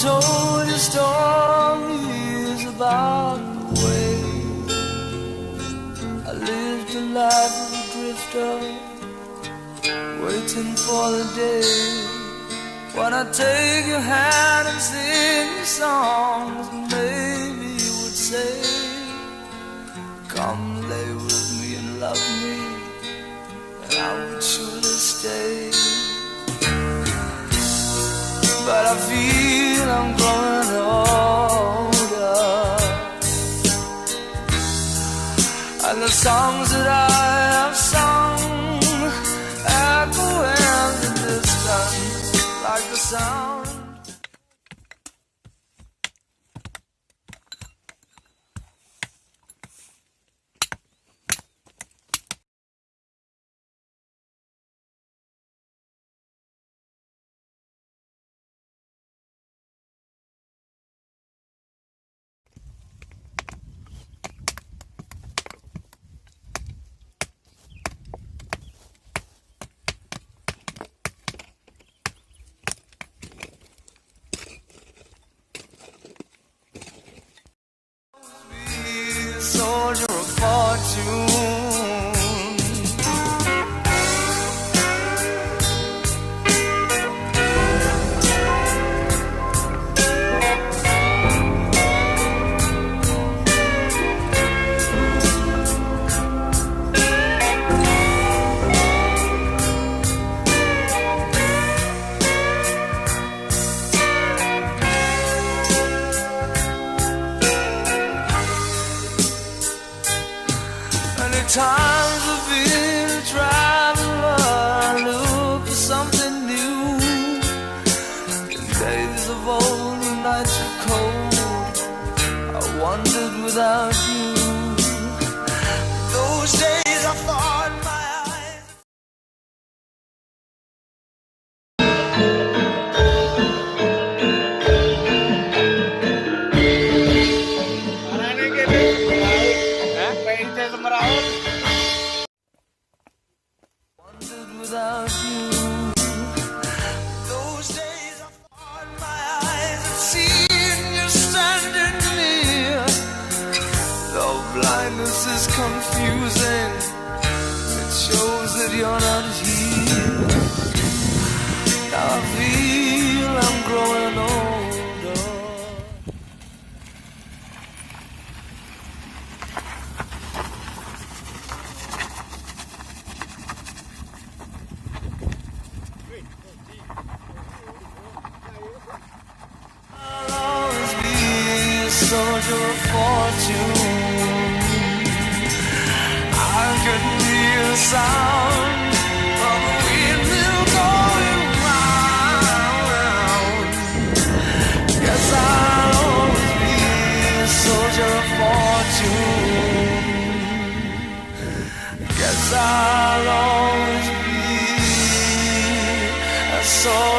told you stories about the way I lived a life of a drifter, waiting for the day when I take your hand and sing you songs. Maybe you would say, come lay with me and love me, and I would surely stay. But I feel I'm growing older, and the songs that I have sung echo in the distance like the sound. Soldier of fortune, times I've been a traveler, look for something new. In days of old and nights of cold, I wandered without you. Those days I thought my eyes. Without you, those days I thought my eyes had seen you standing near. Though blindness is confusing, it shows that you're not here. Now I feel I'm growing older. Soldier of fortune, I can hear the sound of a windmill going round. Guess I'll always be a soldier of fortune. Guess I'll always be a soldier.